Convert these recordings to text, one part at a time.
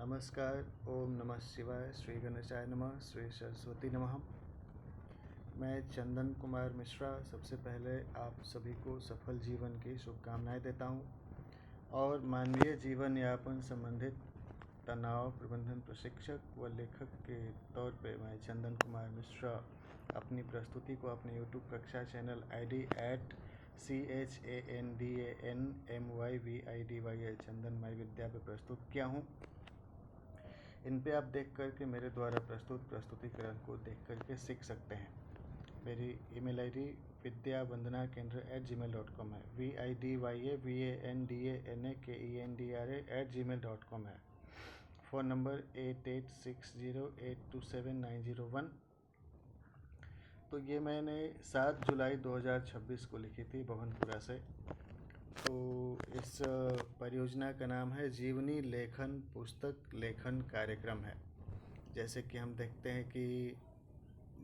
नमस्कार। ओम नमः शिवाय। श्री गणेशाय नमः। श्री सरस्वती नमः। मैं चंदन कुमार मिश्रा सबसे पहले आप सभी को सफल जीवन की शुभकामनाएं देता हूं और मानवीय जीवन यापन संबंधित तनाव प्रबंधन प्रशिक्षक व लेखक के तौर पे मैं चंदन कुमार मिश्रा अपनी प्रस्तुति को अपने YouTube कक्षा चैनल ID @CHANDANMYVIDYL चंदन माई विद्या पे प्रस्तुत किया हूँ। इन पे आप देख करके मेरे द्वारा प्रस्तुत प्रस्तुतिकरण को देख करके सीख सकते हैं। मेरी ईमेल ID vidyavandanakendra@gmail.com है। vidyavandanaKendra@gmail.com है। Phone number 8860827901। तो ये मैंने 7 जुलाई 2026 को लिखी थी भवनपुरा से। तो इस परियोजना का नाम है जीवनी लेखन पुस्तक लेखन कार्यक्रम है। जैसे कि हम देखते हैं कि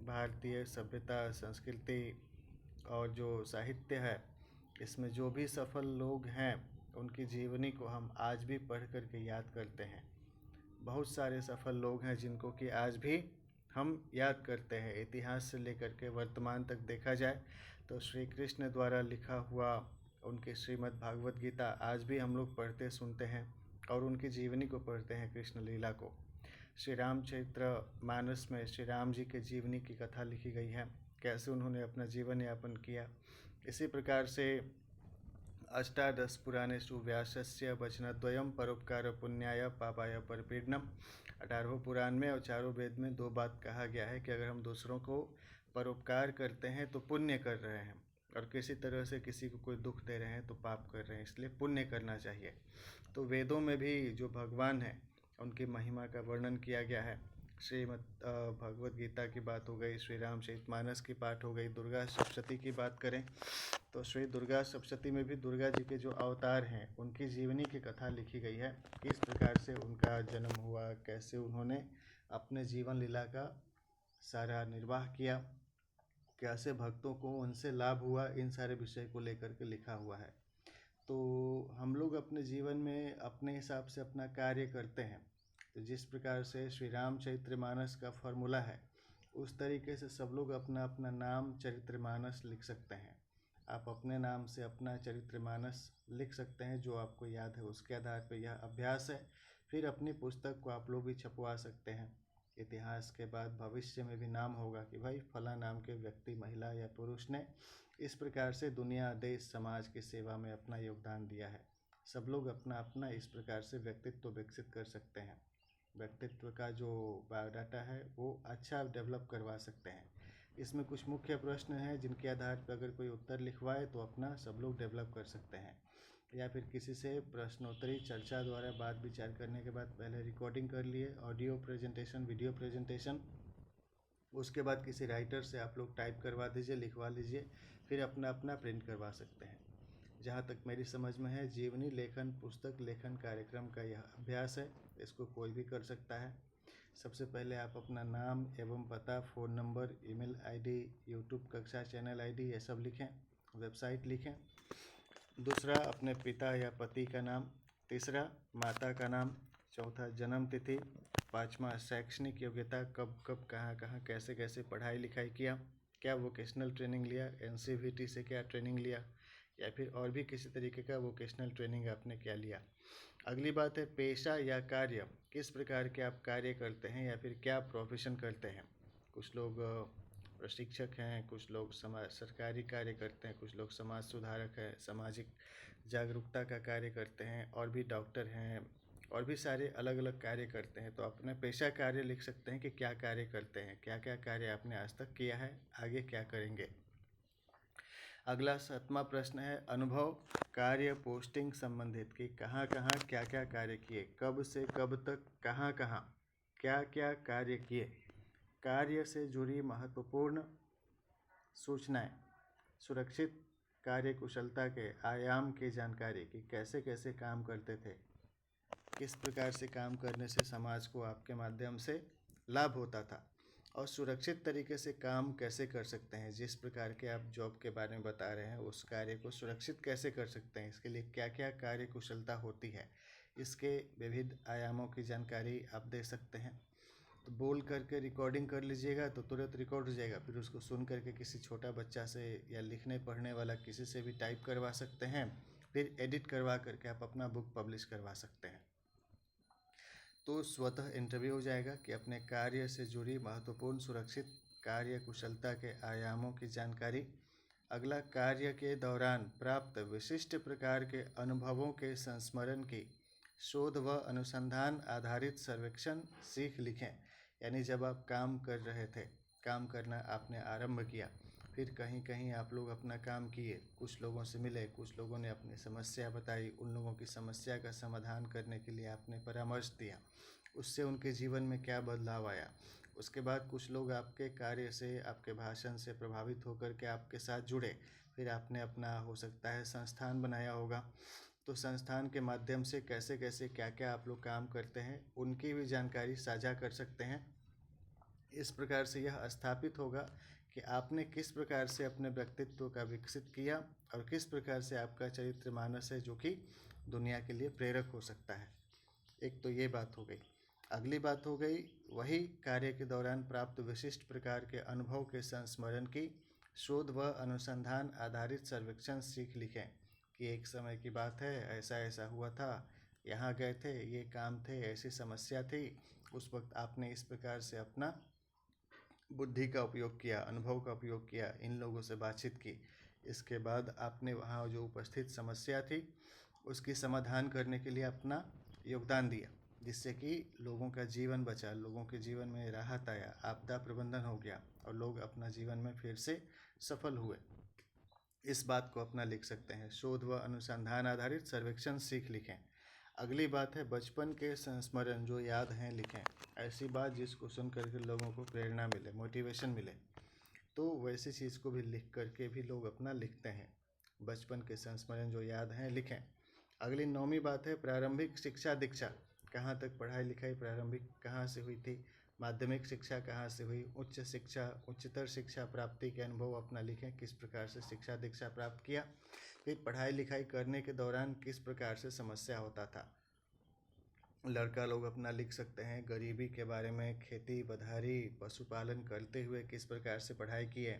भारतीय सभ्यता संस्कृति और जो साहित्य है इसमें जो भी सफल लोग हैं उनकी जीवनी को हम आज भी पढ़ करके याद करते हैं। बहुत सारे सफल लोग हैं जिनको कि आज भी हम याद करते हैं। इतिहास से लेकर के वर्तमान तक देखा जाए तो श्री कृष्ण द्वारा लिखा हुआ उनके श्रीमद् भागवत गीता आज भी हम लोग पढ़ते सुनते हैं और उनकी जीवनी को पढ़ते हैं, कृष्ण लीला को। श्री रामचरित्र मानस में श्री राम जी के जीवनी की कथा लिखी गई है, कैसे उन्होंने अपना जीवन यापन किया। इसी प्रकार से अष्टादश पुराणेषु व्यासस्य वचनद्वयं परोपकार पुण्याय पापाय परपीडनम। 18 पुराण में और चारों वेद में 2 बात कहा गया है कि अगर हम दूसरों को परोपकार करते हैं तो पुण्य कर रहे हैं और किसी तरह से किसी को कोई दुख दे रहे हैं तो पाप कर रहे हैं, इसलिए पुण्य करना चाहिए। तो वेदों में भी जो भगवान हैं उनकी महिमा का वर्णन किया गया है। श्रीमद् भगवद गीता की बात हो गई, श्री रामचरितमानस की पाठ हो गई। दुर्गा सप्तशती की बात करें तो श्री दुर्गा सप्तशती में भी दुर्गा जी के जो अवतार हैं उनकी जीवनी की कथा लिखी गई है। किस प्रकार से उनका जन्म हुआ, कैसे उन्होंने अपने जीवन लीला का सारा निर्वाह किया, कैसे भक्तों को उनसे लाभ हुआ, इन सारे विषय को लेकर के लिखा हुआ है। तो हम लोग अपने जीवन में अपने हिसाब से अपना कार्य करते हैं। तो जिस प्रकार से श्री रामचरितमानस का फॉर्मूला है उस तरीके से सब लोग अपना अपना नाम चरित्रमानस लिख सकते हैं। आप अपने नाम से अपना चरित्रमानस लिख सकते हैं, जो आपको याद है उसके आधार पर यह अभ्यास है। फिर अपनी पुस्तक को आप लोग भी छपवा सकते हैं। इतिहास के बाद भविष्य में भी नाम होगा कि भाई फला नाम के व्यक्ति, महिला या पुरुष ने इस प्रकार से दुनिया देश समाज की सेवा में अपना योगदान दिया है। सब लोग अपना अपना इस प्रकार से व्यक्तित्व विकसित कर सकते हैं। व्यक्तित्व का जो बायोडाटा है वो अच्छा डेवलप करवा सकते हैं। इसमें कुछ मुख्य प्रश्न हैं जिनके आधार पर अगर कोई उत्तर लिखवाए तो अपना सब लोग डेवलप कर सकते हैं, या फिर किसी से प्रश्नोत्तरी चर्चा द्वारा बात विचार करने के बाद पहले रिकॉर्डिंग कर लिए, ऑडियो प्रेजेंटेशन, वीडियो प्रेजेंटेशन, उसके बाद किसी राइटर से आप लोग टाइप करवा दीजिए, लिखवा लीजिए, फिर अपना अपना प्रिंट करवा सकते हैं। जहाँ तक मेरी समझ में है जीवनी लेखन पुस्तक लेखन कार्यक्रम का यह अभ्यास है, इसको कोई भी कर सकता है। सबसे पहले आप अपना नाम एवं पता, phone number, email ID, YouTube कक्षा चैनल ID ये सब लिखें, वेबसाइट लिखें। दूसरा अपने पिता या पति का नाम, तीसरा माता का नाम, चौथा जन्म तिथि, पाँचवा शैक्षणिक योग्यता, कब कब कहाँ कहाँ कैसे कैसे पढ़ाई लिखाई किया, क्या वोकेशनल ट्रेनिंग लिया, NCVT से क्या ट्रेनिंग लिया, या फिर और भी किसी तरीके का वोकेशनल ट्रेनिंग आपने क्या लिया। अगली बात है पेशा या कार्य, किस प्रकार के आप कार्य करते हैं या फिर क्या प्रोफेशन करते हैं। कुछ लोग प्रशिक्षक हैं, कुछ लोग समाज सरकारी कार्य करते हैं, कुछ लोग समाज सुधारक हैं, सामाजिक जागरूकता का कार्य करते हैं, और भी डॉक्टर हैं, और भी सारे अलग अलग कार्य करते हैं। तो अपने पेशा कार्य लिख सकते हैं कि क्या कार्य करते हैं, क्या क्या कार्य आपने आज तक किया है, आगे क्या करेंगे। अगला 7वां प्रश्न है अनुभव कार्य पोस्टिंग संबंधित, कि कहाँ कहाँ क्या क्या कार्य किए, कब से कब तक कहाँ कहाँ क्या क्या कार्य किए। कार्य से जुड़ी महत्वपूर्ण सूचनाएं, सुरक्षित कार्य कुशलता के आयाम की जानकारी, कि कैसे कैसे काम करते थे, किस प्रकार से काम करने से समाज को आपके माध्यम से लाभ होता था, और सुरक्षित तरीके से काम कैसे कर सकते हैं। जिस प्रकार के आप जॉब के बारे में बता रहे हैं उस कार्य को सुरक्षित कैसे कर सकते हैं, इसके लिए क्या क्या कार्य कुशलता होती है, इसके विविध आयामों की जानकारी आप दे सकते हैं। तो बोल करके रिकॉर्डिंग कर लीजिएगा तो तुरंत रिकॉर्ड हो जाएगा, फिर उसको सुन करके किसी छोटा बच्चा से या लिखने पढ़ने वाला किसी से भी टाइप करवा सकते हैं, फिर एडिट करवा करके आप अपना बुक पब्लिश करवा सकते हैं। तो स्वतः इंटरव्यू हो जाएगा कि अपने कार्य से जुड़ी महत्वपूर्ण सुरक्षित कार्य कुशलता के आयामों की जानकारी। अगला, कार्य के दौरान प्राप्त विशिष्ट प्रकार के अनुभवों के संस्मरण की शोध व अनुसंधान आधारित सर्वेक्षण सीख लिखें। यानी जब आप काम कर रहे थे, काम करना आपने आरंभ किया, फिर कहीं कहीं आप लोग अपना काम किए, कुछ लोगों से मिले, कुछ लोगों ने अपनी समस्या बताई, उन लोगों की समस्या का समाधान करने के लिए आपने परामर्श दिया, उससे उनके जीवन में क्या बदलाव आया। उसके बाद कुछ लोग आपके कार्य से, आपके भाषण से प्रभावित होकर के आपके साथ जुड़े, फिर आपने अपना हो सकता है संस्थान बनाया होगा, तो संस्थान के माध्यम से कैसे कैसे क्या क्या आप लोग काम करते हैं उनकी भी जानकारी साझा कर सकते हैं। इस प्रकार से यह स्थापित होगा कि आपने किस प्रकार से अपने व्यक्तित्व का विकसित किया और किस प्रकार से आपका चरित्र मानस है जो कि दुनिया के लिए प्रेरक हो सकता है। एक तो ये बात हो गई। अगली बात हो गई वही कार्य के दौरान प्राप्त विशिष्ट प्रकार के अनुभव के संस्मरण की शोध व अनुसंधान आधारित सर्वेक्षण सीख लिखें कि एक समय की बात है, ऐसा ऐसा हुआ था, यहाँ गए थे, ये काम थे, ऐसी समस्या थी, उस वक्त आपने इस प्रकार से अपना बुद्धि का उपयोग किया, अनुभव का उपयोग किया, इन लोगों से बातचीत की। इसके बाद आपने वहाँ जो उपस्थित समस्या थी उसकी समाधान करने के लिए अपना योगदान दिया, जिससे कि लोगों का जीवन बचा, लोगों के जीवन में राहत आया, आपदा प्रबंधन हो गया और लोग अपना जीवन में फिर से सफल हुए। इस बात को अपना लिख सकते हैं। शोध व अनुसंधान आधारित सर्वेक्षण सीख लिखें। अगली बात है बचपन के संस्मरण जो याद हैं लिखें। ऐसी बात जिसको सुन करके लोगों को प्रेरणा मिले, मोटिवेशन मिले, तो वैसी चीज़ को भी लिख करके भी लोग अपना लिखते हैं। बचपन के संस्मरण जो याद हैं लिखें। अगली 9वीं बात है प्रारंभिक शिक्षा दीक्षा। कहाँ तक पढ़ाई लिखाई प्रारंभिक कहाँ से हुई थी, माध्यमिक शिक्षा कहाँ से हुई, उच्च शिक्षा, उच्चतर शिक्षा प्राप्ति के अनुभव अपना लिखें, किस प्रकार से शिक्षा दीक्षा प्राप्त किया, फिर पढ़ाई लिखाई करने के दौरान किस प्रकार से समस्या होता था। लड़का लोग अपना लिख सकते हैं गरीबी के बारे में, खेती बधारी पशुपालन करते हुए किस प्रकार से पढ़ाई किए,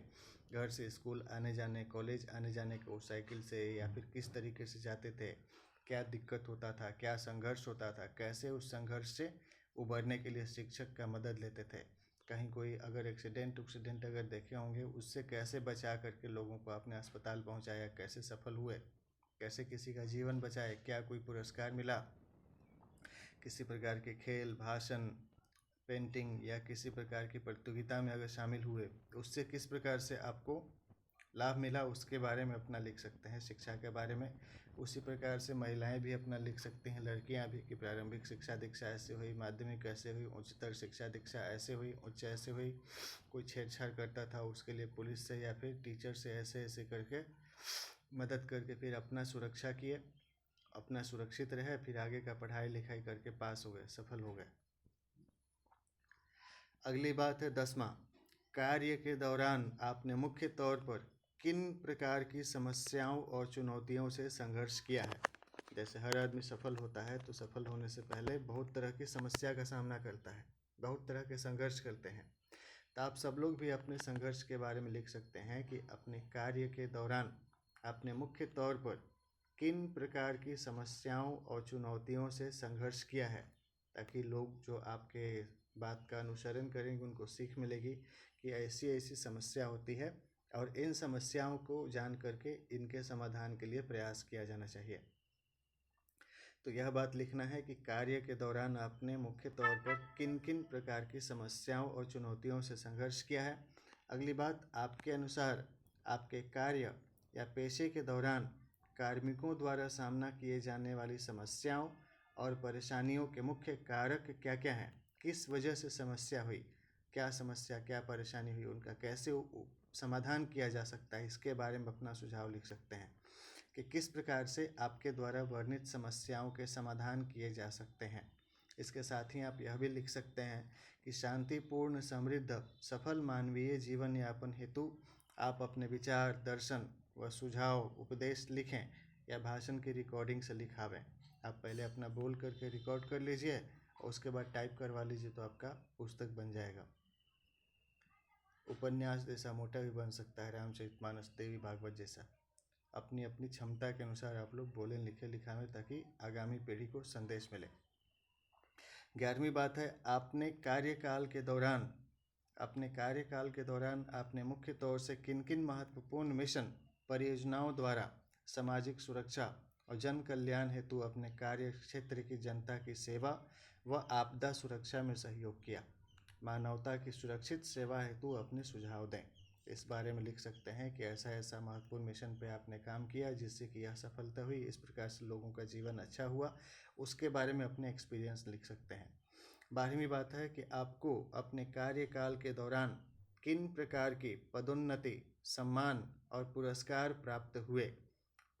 घर से स्कूल आने जाने, कॉलेज आने जाने को साइकिल से या फिर किस तरीके से जाते थे, क्या दिक्कत होता था, क्या संघर्ष होता था, कैसे उस संघर्ष से उबरने के लिए शिक्षक का मदद लेते थे, कहीं कोई अगर एक्सीडेंट अगर देखे होंगे उससे कैसे बचा करके लोगों को अपने अस्पताल पहुंचाया, कैसे सफल हुए, कैसे किसी का जीवन बचाए, क्या कोई पुरस्कार मिला, किसी प्रकार के खेल, भाषण, पेंटिंग या किसी प्रकार की प्रतियोगिता में अगर शामिल हुए उससे किस प्रकार से आपको लाभ मिला, उसके बारे में अपना लिख सकते हैं, शिक्षा के बारे में। उसी प्रकार से महिलाएं भी अपना लिख सकती हैं, लड़कियां भी, कि प्रारंभिक शिक्षा दीक्षा ऐसे हुई, माध्यमिक ऐसे हुई, उच्चतर शिक्षा दीक्षा ऐसे हुई, उच्च ऐसे हुई, कोई छेड़छाड़ करता था उसके लिए पुलिस से या फिर टीचर से ऐसे ऐसे करके मदद करके फिर अपना सुरक्षा किए, अपना सुरक्षित रहे, फिर आगे का पढ़ाई लिखाई करके पास हो गए, सफल हो गए। अगली बात है 10वां, कार्य के दौरान आपने मुख्य तौर पर किन प्रकार की समस्याओं और चुनौतियों से संघर्ष किया है। जैसे हर आदमी सफल होता है तो सफल होने से पहले बहुत तरह की समस्या का सामना करता है, बहुत तरह के संघर्ष करते हैं। तो आप सब लोग भी अपने संघर्ष के बारे में लिख सकते हैं कि अपने कार्य के दौरान आपने मुख्य तौर पर किन प्रकार की समस्याओं और चुनौतियों से संघर्ष किया है, ताकि लोग जो आपके बात का अनुसरण करेंगे उनको सीख मिलेगी कि ऐसी ऐसी समस्या होती है और इन समस्याओं को जान करके इनके समाधान के लिए प्रयास किया जाना चाहिए। तो यह बात लिखना है कि कार्य के दौरान आपने मुख्य तौर पर किन किन प्रकार की समस्याओं और चुनौतियों से संघर्ष किया है। अगली बात, आपके अनुसार आपके कार्य या पेशे के दौरान कार्मिकों द्वारा सामना किए जाने वाली समस्याओं और परेशानियों के मुख्य कारक क्या क्या हैं, किस वजह से समस्या हुई, क्या समस्या क्या परेशानी हुई, उनका कैसे समाधान किया जा सकता है, इसके बारे में अपना सुझाव लिख सकते हैं कि किस प्रकार से आपके द्वारा वर्णित समस्याओं के समाधान किए जा सकते हैं। इसके साथ ही आप यह भी लिख सकते हैं कि शांतिपूर्ण, समृद्ध, सफल मानवीय जीवन यापन हेतु आप अपने विचार, दर्शन व सुझाव, उपदेश लिखें या भाषण की रिकॉर्डिंग से लिखावें। आप पहले अपना बोल करके रिकॉर्ड कर लीजिए और उसके बाद टाइप करवा लीजिए तो आपका पुस्तक बन जाएगा। उपन्यास जैसा मोटा भी बन सकता है, रामचरितमानस, देवी भागवत जैसा। अपनी अपनी क्षमता के अनुसार आप लोग बोलें, लिखें, लिखावें, ताकि आगामी पीढ़ी को संदेश मिले। 11वीं बात है, अपने कार्यकाल के दौरान आपने मुख्य तौर से किन किन महत्वपूर्ण मिशन परियोजनाओं द्वारा सामाजिक सुरक्षा और जन कल्याण हेतु अपने कार्य क्षेत्र की जनता की सेवा व आपदा सुरक्षा में सहयोग किया। मानवता की सुरक्षित सेवा हेतु अपने सुझाव दें। इस बारे में लिख सकते हैं कि ऐसा ऐसा महत्वपूर्ण मिशन पे आपने काम किया जिससे कि यह सफलता हुई, इस प्रकार से लोगों का जीवन अच्छा हुआ, उसके बारे में अपने एक्सपीरियंस लिख सकते हैं। 12वीं बात है कि आपको अपने कार्यकाल के दौरान किन प्रकार की पदोन्नति, सम्मान और पुरस्कार प्राप्त हुए।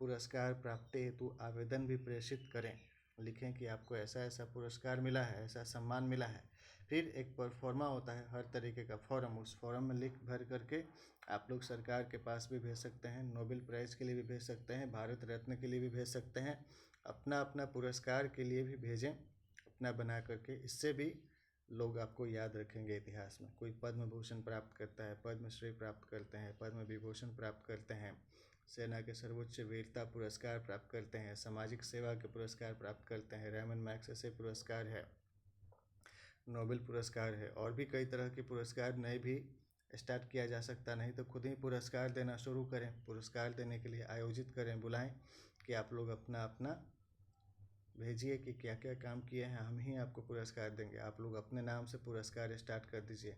पुरस्कार प्राप्ति हेतु आवेदन भी प्रेषित करें। लिखें कि आपको ऐसा ऐसा पुरस्कार मिला है, ऐसा सम्मान मिला है। फिर एक परफॉर्मा होता है हर तरीके का फॉर्म, उस फॉर्म में लिख भर करके आप लोग सरकार के पास भी भेज सकते हैं, नोबेल प्राइज़ के लिए भी भेज सकते हैं, भारत रत्न के लिए भी भेज सकते हैं, अपना अपना पुरस्कार के लिए भी भेजें अपना बना करके। इससे भी लोग आपको याद रखेंगे इतिहास में। कोई पद्म भूषण प्राप्त करता है, पद्मश्री प्राप्त करते हैं, पद्म विभूषण प्राप्त करते हैं, सेना के सर्वोच्च वीरता पुरस्कार प्राप्त करते हैं, सामाजिक सेवा के पुरस्कार प्राप्त करते हैं, रेमन मैक्स ऐसे पुरस्कार है, नोबेल पुरस्कार है, और भी कई तरह के पुरस्कार नए भी स्टार्ट किया जा सकता। नहीं तो खुद ही पुरस्कार देना शुरू करें। पुरस्कार देने के लिए आयोजित करें, बुलाएं कि आप लोग अपना अपना भेजिए कि क्या क्या काम किए हैं, हम ही आपको पुरस्कार देंगे। आप लोग अपने नाम से पुरस्कार स्टार्ट कर दीजिए,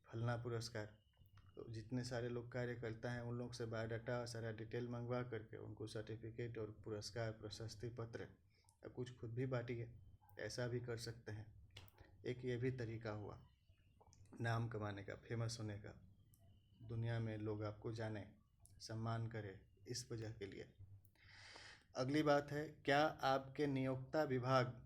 फलना पुरस्कार। तो जितने सारे लोग कार्यकर्ता हैं उन लोग से बायोडाटा सारा डिटेल मंगवा करके उनको सर्टिफिकेट और पुरस्कार, प्रशस्ति पत्र या कुछ खुद भी बांटिए। ऐसा भी कर सकते हैं। एक ये भी तरीका हुआ नाम कमाने का, फेमस होने का, दुनिया में लोग आपको जाने, सम्मान करें, इस वजह के लिए। अगली बात है, क्या आपके नियोक्ता विभाग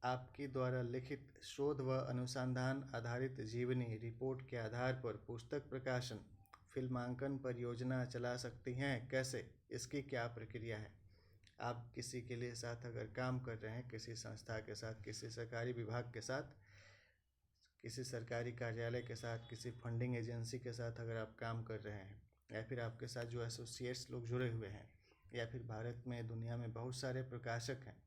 आपके द्वारा लिखित शोध व अनुसंधान आधारित जीवनी रिपोर्ट के आधार पर पुस्तक प्रकाशन, फिल्मांकन परियोजना चला सकती हैं? कैसे? इसकी क्या प्रक्रिया है? आप किसी के लिए साथ अगर काम कर रहे हैं, किसी संस्था के साथ, किसी सरकारी विभाग के साथ, किसी सरकारी कार्यालय के साथ, किसी फंडिंग एजेंसी के साथ अगर आप काम कर रहे हैं, या फिर आपके साथ जो एसोसिएट्स लोग जुड़े हुए हैं, या फिर भारत में, दुनिया में बहुत सारे प्रकाशक हैं,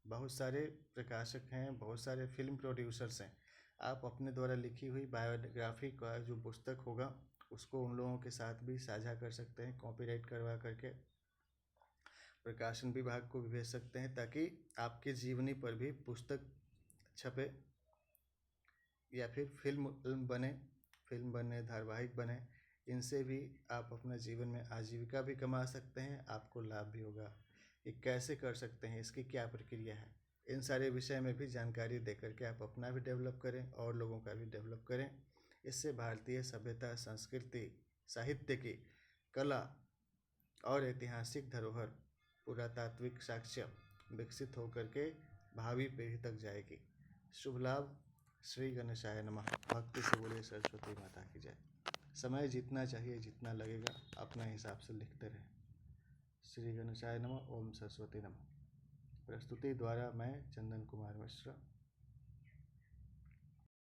बहुत सारे फिल्म प्रोड्यूसर्स हैं। आप अपने द्वारा लिखी हुई बायोग्राफी का जो पुस्तक होगा उसको उन लोगों के साथ भी साझा कर सकते हैं, कॉपीराइट करवा करके प्रकाशन विभाग को भी भेज सकते हैं, ताकि आपके जीवनी पर भी पुस्तक छपे या फिर फिल्म बने, धारावाहिक बने। इनसे भी आप अपना जीवन में आजीविका भी कमा सकते हैं, आपको लाभ भी होगा। ये कैसे कर सकते हैं, इसकी क्या प्रक्रिया है, इन सारे विषय में भी जानकारी दे करके आप अपना भी डेवलप करें और लोगों का भी डेवलप करें। इससे भारतीय सभ्यता, संस्कृति, साहित्य की, कला और ऐतिहासिक धरोहर, पुरातात्विक साक्ष्य विकसित होकर के भावी पीढ़ी तक जाएगी। शुभ लाभ। श्री गणेशाय नमः। भक्ति से बोलिए सरस्वती माता की जय। समय जितना चाहिए, जितना लगेगा, अपना हिसाब से लिखते रहें। श्री गणेशाय नमः। ओम सरस्वती नमः। प्रस्तुति द्वारा मैं चंदन कुमार मिश्रा।